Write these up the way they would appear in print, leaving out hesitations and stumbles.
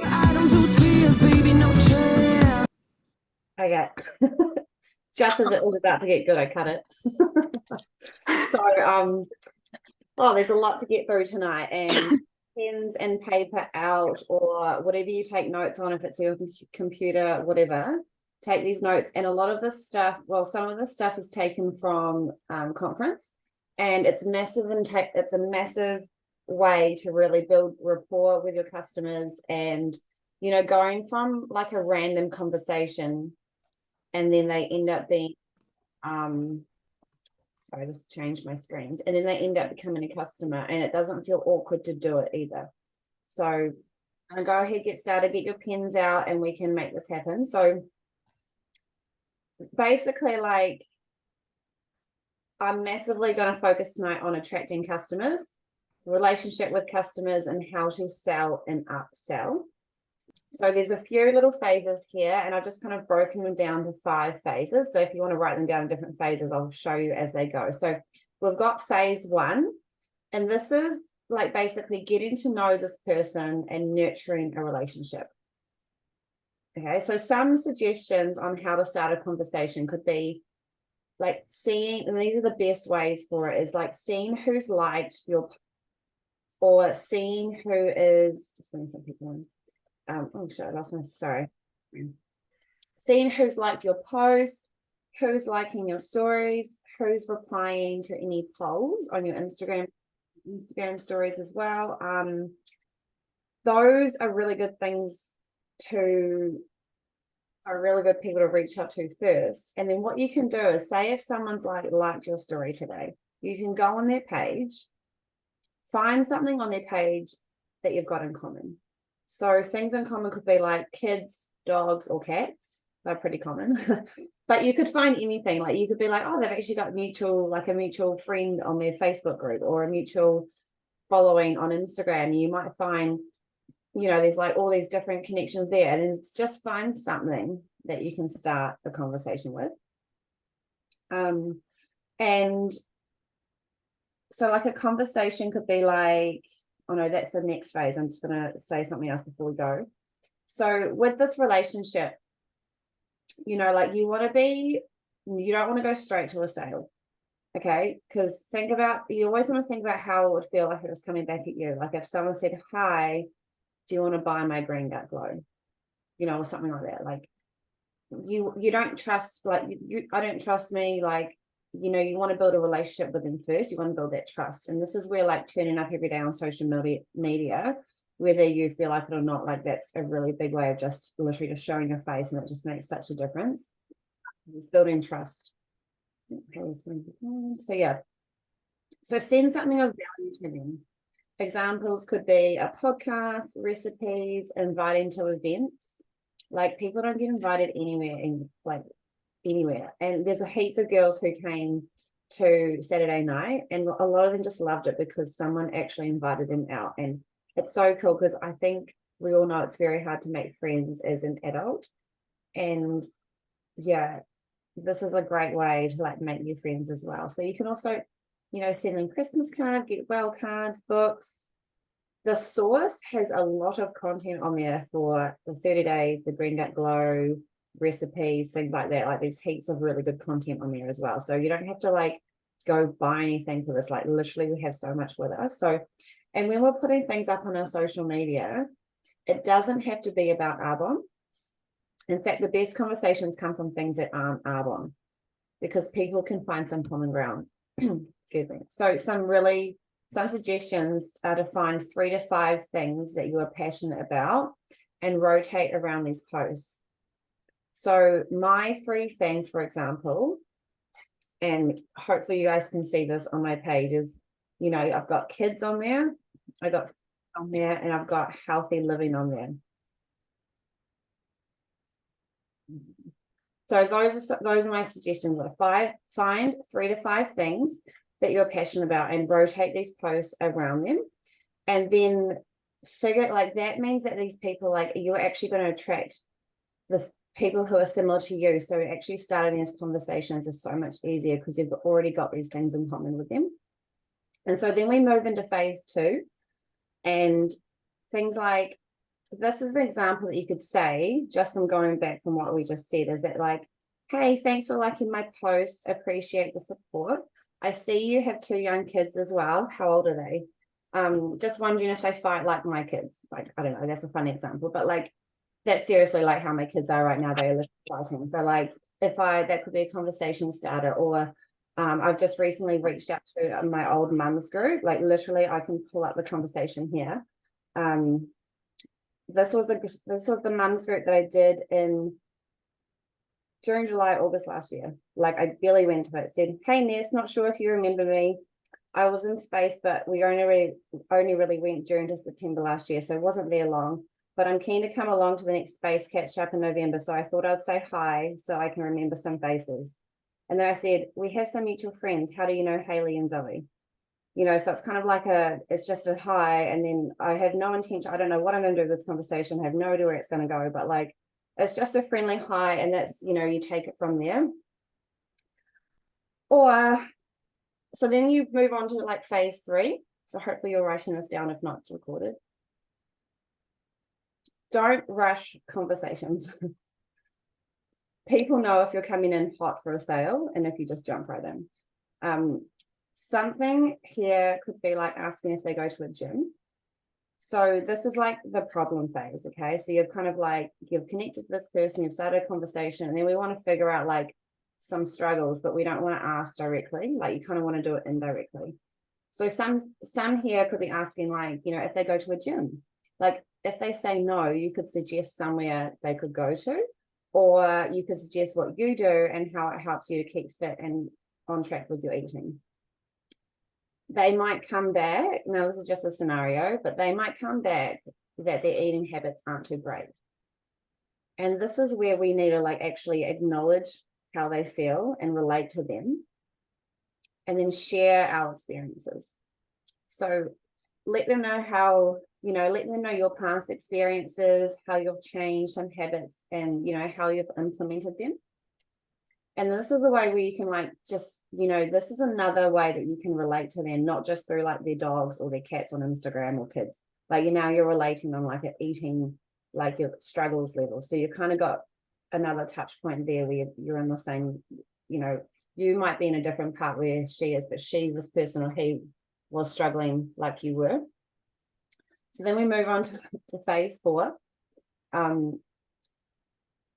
I don't do tears, baby, no chair. Okay. Just as it was about to get good, I cut it. So, oh, there's a lot to get through tonight, and pens and paper out, or whatever you take notes on, if it's your computer, whatever. Take these notes, and a lot of this stuff, well, some of the stuff is taken from conference, and it's massive and it's a massive way to really build rapport with your customers, and going from like a random conversation, and then they end up being sorry, I just changed my screens, and then they end up becoming a customer, and it doesn't feel awkward to do it either. So I'm gonna go ahead, get started, get your pens out, and we can make this happen. So basically, like, I'm massively going to focus tonight on attracting customers, relationship with customers, and how to sell and upsell. So there's a few little phases here, and I've just kind of broken them down to 5 phases. So if you want to write them down in different phases, I'll show you as they go. So we've got phase 1, and this is like basically getting to know this person and nurturing a relationship. Okay, so some suggestions on how to start a conversation could be like seeing, and these are the best ways for it, is like seeing who's liked your, or seeing who is, just letting some people in. Oh shit, I lost my, sorry. Seeing who's liked your post, who's liking your stories, who's replying to any polls on your Instagram stories as well. Those are really good things are really good people to reach out to first. And then what you can do is, say if someone's liked your story today, you can go on their page, find something on their page that you've got in common. So things in common could be like kids, dogs, or cats. They're pretty common. But you could find anything. Like you could be like, oh, they've actually got a mutual friend on their Facebook group, or a mutual following on Instagram. You might find, there's like all these different connections there, and then just find something that you can start a conversation with. And so like a conversation could be like, oh no, that's the next phase. I'm just going to say something else before we go. So with this relationship, like you don't want to go straight to a sale. Okay, because you always want to think about how it would feel like it was coming back at you. Like if someone said, hi, do you want to buy my green gut glow? Or something like that. Like you don't trust, like I don't trust me, like, you want to build a relationship with them first. You want to build that trust. And this is where like turning up every day on social media, whether you feel like it or not, like that's a really big way of just literally just showing your face, and it just makes such a difference. It's building trust. So yeah. So send something of value to them. Examples could be a podcast, recipes, inviting to events. Like people don't get invited anywhere. And there's a heaps of girls who came to Saturday night, and a lot of them just loved it because someone actually invited them out. And it's so cool, because I think we all know it's very hard to make friends as an adult. And yeah, this is a great way to like make new friends as well. So you can also, send them Christmas cards, get well cards, books. The source has a lot of content on there for the 30 days, the Green Gut Glow, recipes, things like that. Like there's heaps of really good content on there as well. So you don't have to like go buy anything for this. Like literally we have so much with us. So, and when we're putting things up on our social media, it doesn't have to be about Arbonne. In fact, the best conversations come from things that aren't Arbonne, because people can find some common ground. Excuse me. So some suggestions are to find 3 to 5 things that you are passionate about and rotate around these posts. So my 3 things, for example, and hopefully you guys can see this on my page, is, I've got kids on there, and I've got healthy living on there. So those are my suggestions. Find 3 to 5 things that you're passionate about and rotate these posts around them. And then figure, like, that means that these people, like, you're actually going to attract the people who are similar to you. So actually starting these conversations is so much easier because you've already got these things in common with them. And so then we move into phase 2, and things like this is an example that you could say, just from going back from what we just said, is that like, hey, thanks for liking my post, appreciate the support. I see you have 2 young kids as well. How old are they? Just wondering if they fight like my kids. Like, I don't know, that's a funny example, but like, that's seriously like how my kids are right now. They're fighting. So like, that could be a conversation starter. Or I've just recently reached out to my old mum's group. Like literally, I can pull up the conversation here. This was the mum's group that I did during July, August last year. Like I barely went to it. It said, hey Ness, not sure if you remember me. I was in space, but we only really went during to September last year, so it wasn't there long. But I'm keen to come along to the next space catch up in November, so I thought I'd say hi so I can remember some faces. And then I said, we have some mutual friends. How do you know Haley and Zoe? You know, so it's kind of like it's just a hi, and then I have no intention. I don't know what I'm going to do with this conversation. I have no idea where it's going to go, but like, it's just a friendly hi, and that's, you know, you take it from there. Or, so then you move on to like phase 3. So hopefully you're writing this down. If not, it's recorded. Don't rush conversations. People know if you're coming in hot for a sale and if you just jump right in. Something here could be like asking if they go to a gym. So this is like the problem phase, okay? So you've kind of like, you've connected to this person, you've started a conversation, and then we want to figure out like some struggles, but we don't want to ask directly. Like you kind of want to do it indirectly. So some here could be asking like, you know, if they go to a gym. Like if they say no, you could suggest somewhere they could go to, or you could suggest what you do and how it helps you to keep fit and on track with your eating. They might come back, now this is just a scenario, but they might come back that their eating habits aren't too great. And this is where we need to like actually acknowledge how they feel and relate to them, and then share our experiences. So let them know how, you know, let them know your past experiences, how you've changed some habits, and, you know, how you've implemented them. And this is a way where you can like just, you know, this is another way that you can relate to them, not just through like their dogs or their cats on Instagram or kids. Like you're relating on like an eating, like your struggles level. So you've kind of got another touch point there where you're in the same, you know, you might be in a different part where she is, but this person or he was struggling like you were. So then we move on to phase 4.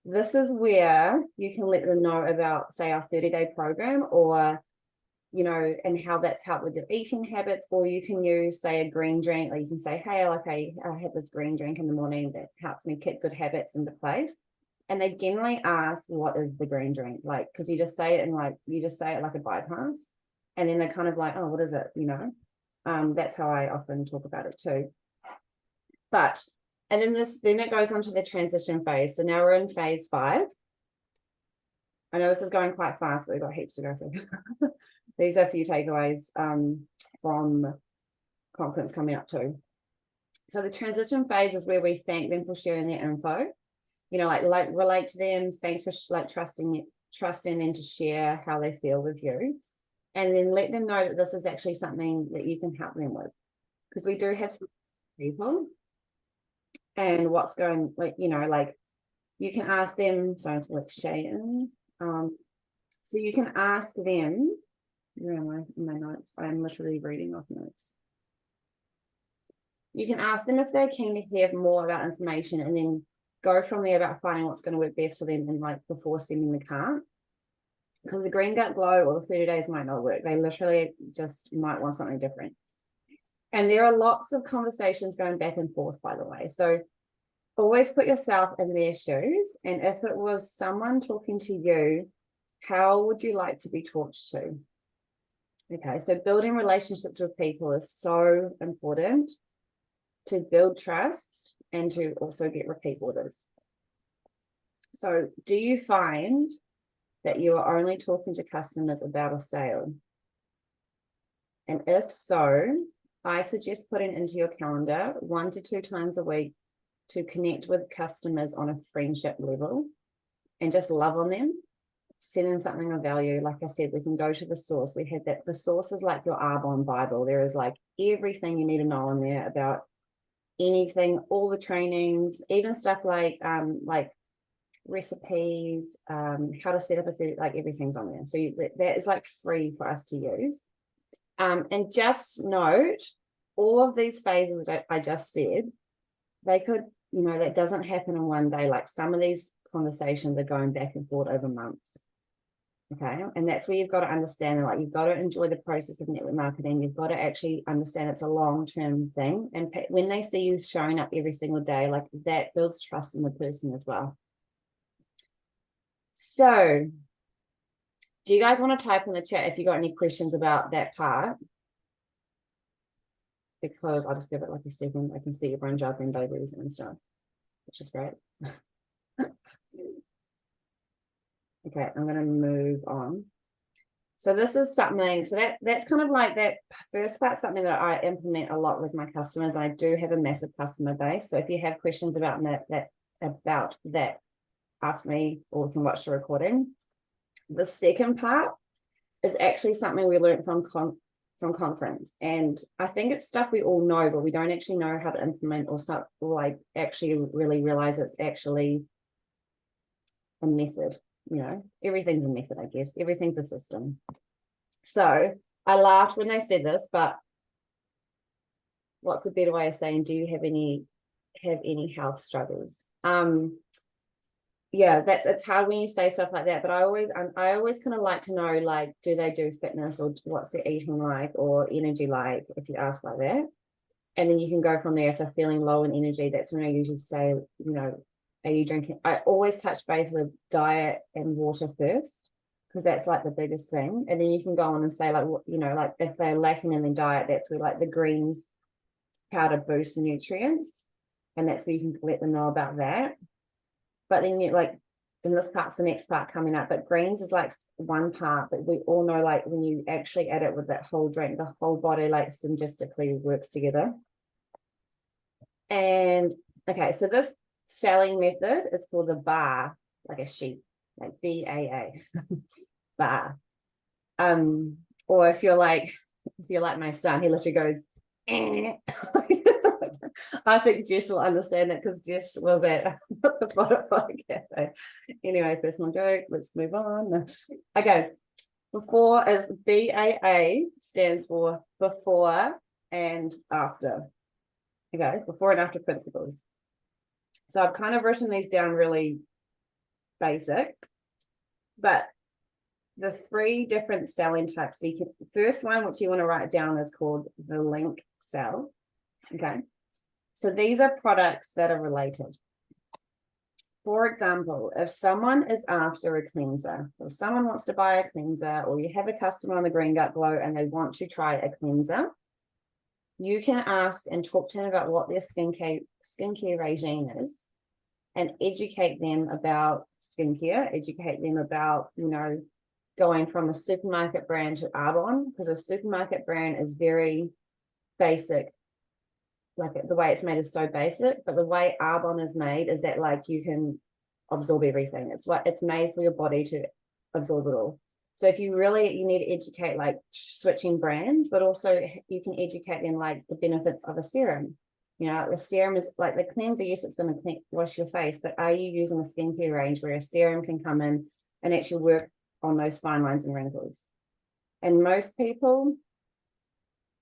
This is where you can let them know about, say, our 30-day program, or, you know, and how that's helped with their eating habits. Or you can use, say, a green drink, or you can say, hey, like I have this green drink in the morning that helps me kick good habits into place. And they generally ask, what is the green drink? Like, because you just say it like a bypass. And then they're kind of like, oh, what is it? You know, that's how I often talk about it too. But and then it goes on to the transition phase. So now we're in phase 5. I know this is going quite fast, but we've got heaps to go through. These are a few takeaways from conference coming up too. So the transition phase is where we thank them for sharing their info. You know, like relate to them. Thanks for like trusting them to share how they feel with you. And then let them know that this is actually something that you can help them with. Because we do have some people, and what's going, like, you know, like you can ask them, so like Shayan, so you can ask them, where am I in my notes? I'm literally reading off notes. You can ask them if they're keen to hear more about information, and then go from there about finding what's going to work best for them, and like before sending the cart. Because the green gut glow or the 30 days might not work. They literally just might want something different. And there are lots of conversations going back and forth, by the way. So always put yourself in their shoes. And if it was someone talking to you, how would you like to be talked to? Okay, so building relationships with people is so important to build trust and to also get repeat orders. So do you find that you are only talking to customers about a sale? And if so, I suggest putting into your calendar 1 to 2 times a week to connect with customers on a friendship level and just love on them, send in something of value. Like I said, we can go to the source. We had that. The source is like your Arbonne Bible. There is like everything you need to know in there about anything, all the trainings, even stuff like recipes, how to set up like everything's on there. So that is like free for us to use. And just note, all of these phases that I just said, they could, that doesn't happen in one day. Like some of these conversations are going back and forth over months. Okay. And that's where you've got to understand, like, you've got to enjoy the process of network marketing. You've got to actually understand it's a long-term thing. And when they see you showing up every single day, like that builds trust in the person as well. So do you guys want to type in the chat if you got any questions about that part? Because I'll just give it like a second. I can see everyone jumping babies and stuff, which is great. Okay, I'm going to move on. So this is something, so that's kind of like that first part, something that I implement a lot with my customers. I do have a massive customer base. So if you have questions about that, ask me, or we can watch the recording. The second part is actually something we learned from conference. And I think it's stuff we all know, but we don't actually know how to implement or like actually really realize it's actually a method. Everything's a method, I guess. Everything's a system. So I laughed when they said this, but what's a better way of saying, do you have any health struggles? Yeah, it's hard when you say stuff like that, but I always kind of like to know, like, do they do fitness, or what's their eating like, or energy like, if you ask like that. And then you can go from there. If they're feeling low in energy, that's when I usually say, are you drinking? I always touch base with diet and water first, because that's like the biggest thing. And then you can go on and say, like, like if they're lacking in their diet, that's where like the greens powder boosts nutrients, and that's where you can let them know about that. But then and this part's the next part coming up, but greens is like one part, but we all know, like, when you actually add it with that whole drink, the whole body like synergistically works together. And okay, so this selling method is called the bar, like a sheep, like BAA, bar. Or if you're like my son, he literally goes, eh. I think Jess will understand that, because Jess was at the Butterfly Cafe. Anyway, personal joke. Let's move on. Okay. Before is BAA, stands for before and after. Okay, before and after principles. So I've kind of written these down really basic, but the 3 different selling types. So the first one, which you want to write down, is called the link sell. Okay. So these are products that are related. For example, if someone is after a cleanser, or someone wants to buy a cleanser, or you have a customer on the Green Gut Glow and they want to try a cleanser, you can ask and talk to them about what their skincare regime is, and educate them about skincare, educate them about, going from a supermarket brand to Arbonne, because a supermarket brand is very basic. Like, the way it's made is so basic, but the way Arbonne is made is that, like, you can absorb everything. It's made for your body to absorb it all. So if you need to educate, like, switching brands, but also you can educate them, like, the benefits of a serum. The serum is like the cleanser. Yes, it's going to wash your face, but are you using a skincare range where a serum can come in and actually work on those fine lines and wrinkles? And most people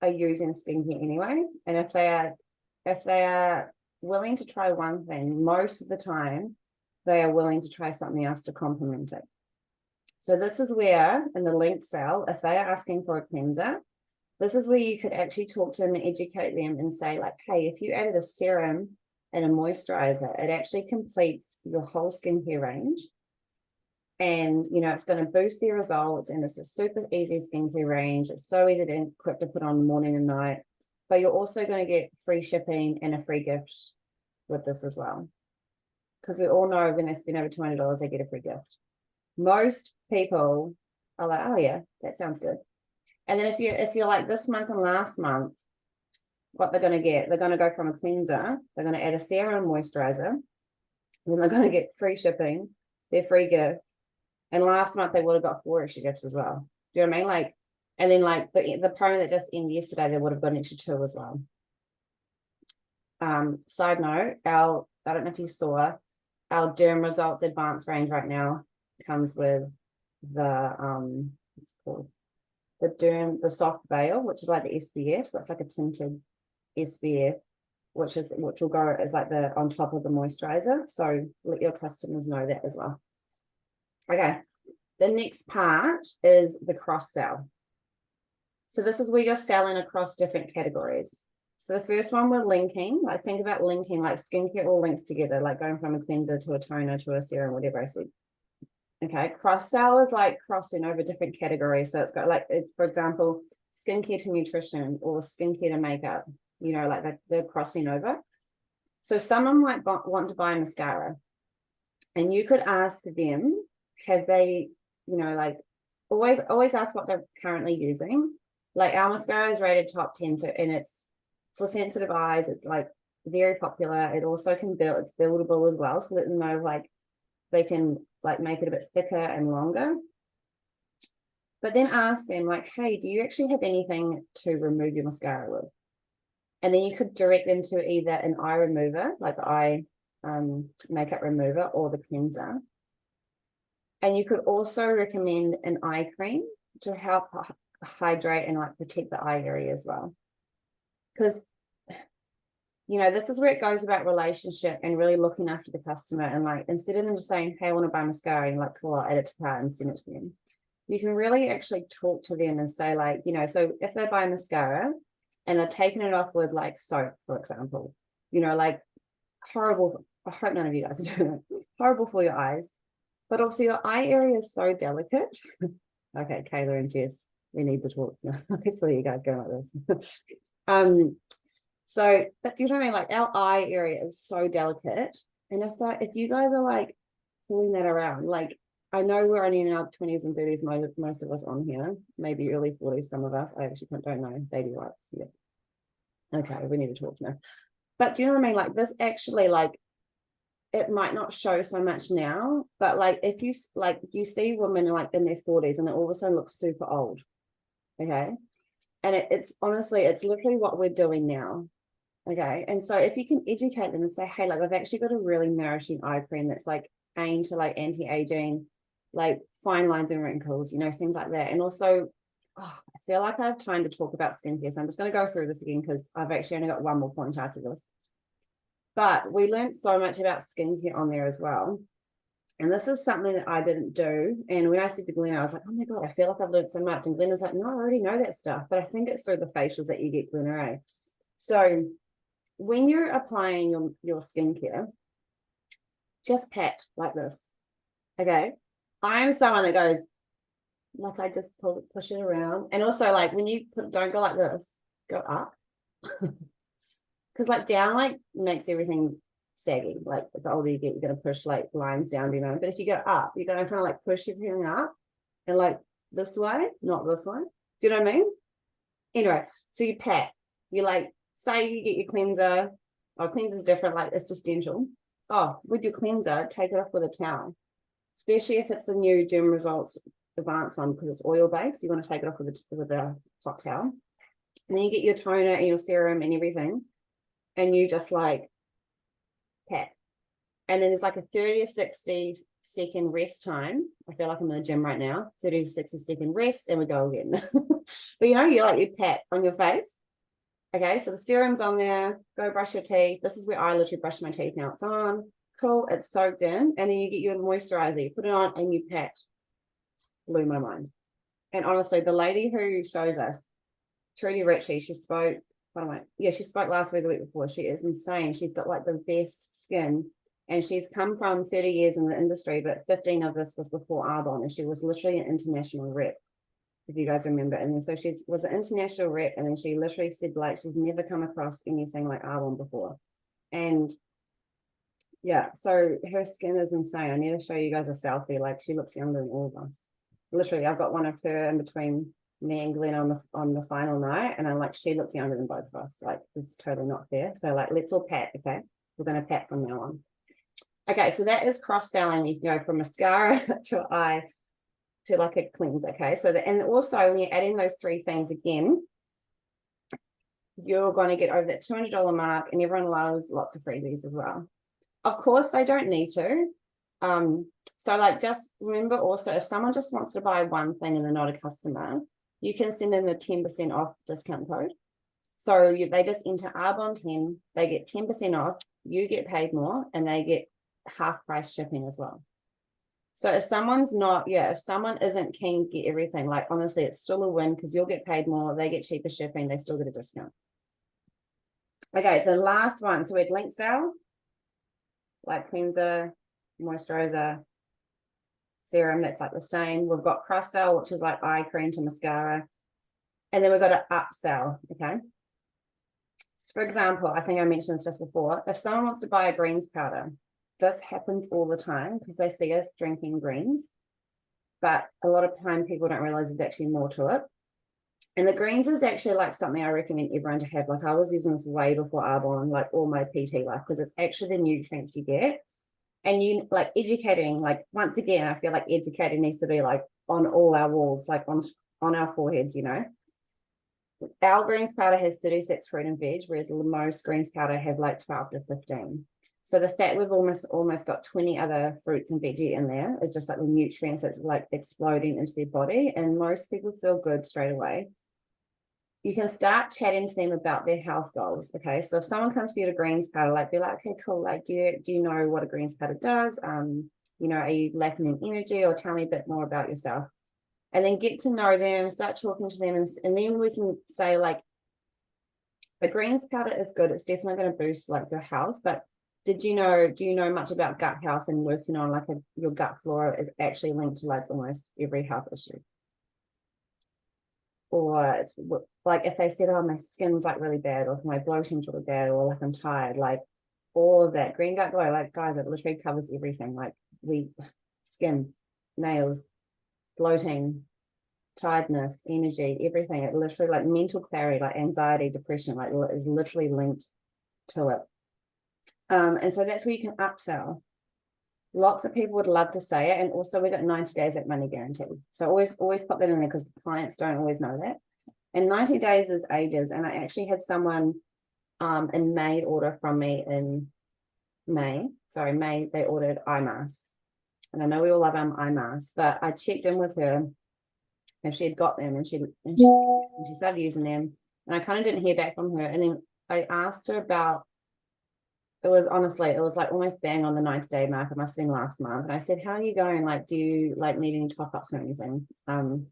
are using skincare anyway. And if they are willing to try one thing, most of the time they are willing to try something else to complement it. So this is where, in the link sell, if they are asking for a cleanser, this is where you could actually talk to them and educate them and say, like, hey, if you added a serum and a moisturizer, it actually completes your whole skincare range. And, it's going to boost their results. And it's a super easy skincare range. It's so easy and quick to put on morning and night. But you're also going to get free shipping and a free gift with this as well. Because we all know when they spend over $200, they get a free gift. Most people are like, oh yeah, that sounds good. And then if you're like this month and last month, what they're going to get, they're going to go from a cleanser, they're going to add a serum and moisturizer, and then they're going to get free shipping, their free gift. And last month they would have got 4 extra gifts as well. Do you know what I mean? Like, and then like the promo that just ended yesterday, they would have got an extra 2 as well. Side note, I don't know if you saw, our Derm Results Advanced range right now comes with the what's it called? The soft veil, which is like the SPF. So it's like a tinted SPF, which will go as like the on top of the moisturizer. So let your customers know that as well. Okay, the next part is the cross sell. So this is where you're selling across different categories. So the first one we're linking, like think about linking, like skincare all links together, like going from a cleanser to a toner to a serum, whatever I said. Okay, cross sell is like crossing over different categories. So it's got like, for example, skincare to nutrition or skincare to makeup, you know, like they're crossing over. So someone might want to buy mascara, and you could ask them, have they, you know, like always ask what they're currently using. Like our mascara is rated top 10, so, and it's for sensitive eyes, it's like very popular. It also can build, it's buildable as well, so let them know like they can like make it a bit thicker and longer. But then ask them like, hey, do you actually have anything to remove your mascara with? And then you could direct them to either an eye remover, like the eye makeup remover, or the cleanser. And you could also recommend an eye cream to help hydrate and like protect the eye area as well. Because, you know, this is where it goes about relationship and really looking after the customer. And like, instead of them just saying, hey, I want to buy mascara, and like, cool, I'll add it to cart and send it to them. You can really actually talk to them and say like, you know, so if they buy mascara and they're taking it off with like soap, for example, you know, like horrible, I hope none of you guys are doing it, horrible for your eyes, but also your eye area is so delicate. Okay, Kayla and Jess, we need to talk. I saw you guys going like this. So, but do you know what I mean? Like our eye area is so delicate. And if you guys are like pulling that around, like I know we're only in our 20s and 30s, most of us on here, maybe early 40s, some of us. I actually don't know, baby wipes. Yeah. Okay, we need to talk now. But do you know what I mean? Like this actually, like it might not show so much now, but like if you see women like in their 40s and they all of a sudden look super old. Okay. And it's honestly, it's literally what we're doing now. Okay. And so if you can educate them and say, hey, like I've actually got a really nourishing eye cream that's like aimed to like anti-aging, like fine lines and wrinkles, you know, things like that. And also, I feel like I have time to talk about skincare. So I'm just going to go through this again because I've actually only got one more point after this. But we learned so much about skincare on there as well. And this is something that I didn't do. And when I said to Glenn, I was like, oh my God, I feel like I've learned so much. And Glenn was like, no, I already know that stuff. But I think it's through the facials that you get, Glenn, right? So when you're applying your skincare, just pat like this. Okay. I am someone that goes, like I just push it around. And also like when you don't go like this, go up. Because like down like makes everything saggy. Like the older you get, you're gonna push like lines down, you know. But if you go up, you're gonna kind of like push everything up and like this way, not this way. Do you know what I mean? Anyway, so you pat. You like say you get your cleanser. Oh, cleanser's different, like it's just gentle. Oh, with your cleanser, take it off with a towel. Especially if it's a new Derm Results Advanced one because it's oil based. You want to take it off with a hot towel. And then you get your toner and your serum and everything. And you just like pat. And then there's like a 30 to 60 second rest time. I feel like I'm in the gym right now. 30 to 60 second rest and we go again. But you know, you pat on your face. Okay, so the serum's on there. Go brush your teeth. This is where I literally brush my teeth now. It's on. Cool, it's soaked in. And then you get your moisturizer. You put it on and you pat. Blew my mind. And honestly, the lady who shows us, Trudy Ritchie, she spoke last week, the week before. She is insane. She's got like the best skin. And she's come from 30 years in the industry, but 15 of this was before Arbonne. And she was literally an international rep, if you guys remember. And then so she was an international rep, and then she literally said like she's never come across anything like Arbonne before. And yeah, so her skin is insane. I need to show you guys a selfie. Like she looks younger than all of us. Literally, I've got one of her in between me and Glenn on the final night, and I'm like, she looks younger than both of us. Like it's totally not fair. So like, let's all pat. Okay, we're gonna pat from now on. Okay, so that is cross-selling. You can go from mascara to eye to like a cleanse. Okay, so and also when you're adding those three things again, you're going to get over that $200 mark, and everyone loves lots of freebies as well. Of course, they don't need to. So like, just remember also, if someone just wants to buy one thing and they're not a customer, you can send them a 10% off discount code. So they just enter Arbon10, they get 10% off, you get paid more, and they get half price shipping as well. So if someone's not, if someone isn't keen to get everything, like honestly, it's still a win because you'll get paid more, they get cheaper shipping, they still get a discount. Okay, the last one. So we had link sale, like cleanser, moisturizer, serum, that's like the same. We've got cross sell, which is like eye cream to mascara. And then we've got an upsell, okay? So for example, I think I mentioned this just before, if someone wants to buy a greens powder, this happens all the time because they see us drinking greens, but a lot of time people don't realize there's actually more to it. And the greens is actually like something I recommend everyone to have. Like I was using this way before Arbonne, like all my PT life, because it's actually the nutrients you get. And you like educating, like once again, I feel like educating needs to be like on all our walls, like on our foreheads, you know. Our greens powder has 36 fruit and veg, whereas most greens powder have like 12 to 15. So the fact we've almost got 20 other fruits and veggie in there is just like the nutrients that's like exploding into their body, and most people feel good straight away. You can start chatting to them about their health goals. Okay, so if someone comes for you to greens powder, like be like, okay, cool, like do you know what a greens powder does? You know, are you lacking in energy, or tell me a bit more about yourself? And then get to know them, start talking to them, and then we can say like, the greens powder is good, it's definitely going to boost like your health, but do you know much about gut health and working on like your gut flora is actually linked to like almost every health issue? Or it's like if they said, oh, my skin's like really bad, or my bloating's really bad, or like I'm tired, like all of that green gut glow, like guys, it literally covers everything. Like skin, nails, bloating, tiredness, energy, everything. It literally, like mental clarity, like anxiety, depression, like is literally linked to it. And so that's where you can upsell. Lots of people would love to say it, and also we got 90 days at money guarantee. So always put that in there because clients don't always know that. And 90 days is ages. And I actually had someone in May order from me in May. They ordered eye masks. And I know we all love eye masks, but I checked in with her if she had got them, and she started using them. And I kind of didn't hear back from her. And then I asked her about, it was like almost bang on the 90-day mark. It must have been last month. And I said, how are you going? Like, do you like need any top-ups or anything? And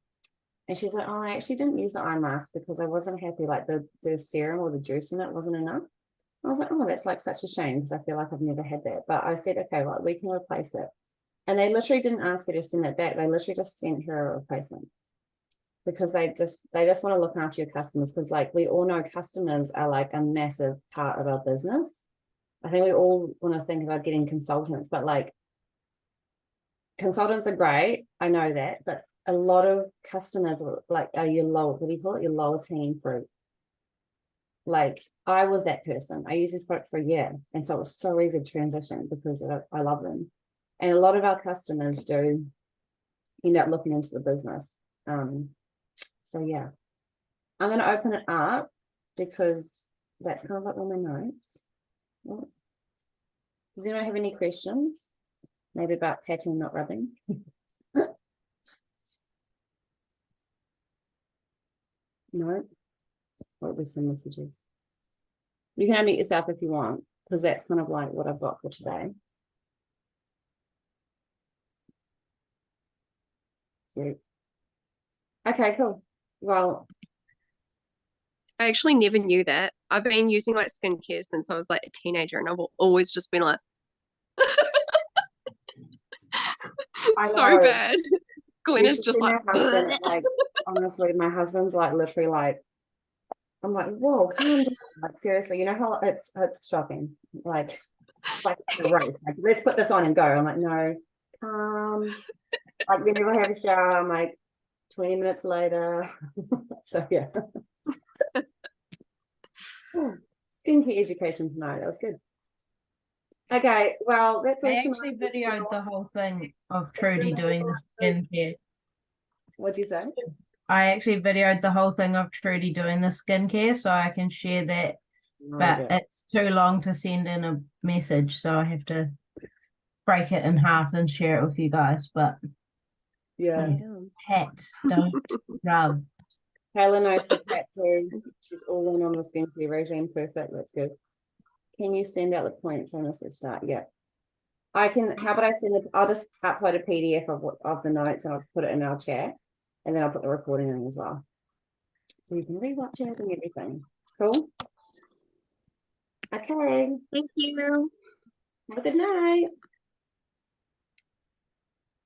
she's like, oh, I actually didn't use the eye mask because I wasn't happy. Like the serum or the juice in it wasn't enough. I was like, oh, that's like such a shame because I feel like I've never had that. But I said, okay, well, we can replace it. And they literally didn't ask her to send that back. They literally just sent her a replacement because they just want to look after your customers, because like we all know customers are like a massive part of our business. I think we all want to think about getting consultants, but like consultants are great. I know that, but a lot of customers like are your what do you call it? Your lowest hanging fruit. Like I was that person. I used this product for a year. And so it was so easy to transition because I love them. And a lot of our customers do end up looking into the business. So yeah, I'm going to open it up because that's kind of like all my notes. Does anyone have any questions? Maybe about patting, not rubbing? No? What were some messages? You can unmute yourself if you want, because that's kind of like what I've got for today. Yeah. Okay, cool. Well, I actually never knew that. I've been using like skincare since I was like a teenager, and I've always just been like, so bad. Glenn is just like, husband, like honestly, my husband's like literally like, I'm like, whoa, calm down. Like seriously, you know how it's shocking. Like right, like let's put this on and go. I'm like, no, like whenever I have a shower, I'm like 20 minutes later. So yeah. Skincare education tonight. That was good. Okay, well, that's all. I actually videoed the whole thing of Trudy doing the skincare. What'd you say? I actually videoed the whole thing of Trudy doing the skincare, so I can share that. Oh, But yeah. it's too long to send in a message, so I have to break it in half and share it with you guys. But Yeah. pat, don't rub. Helen knows the cat too. She's all in on the skincare regime. Perfect. That's good. Can you send out the points on this at start? Yeah. I can. How about I send it? I'll just upload a PDF of the notes and I'll just put it in our chat, and then I'll put the recording in as well, so you can rewatch it and everything. Cool. Okay. Thank you. Have a good night.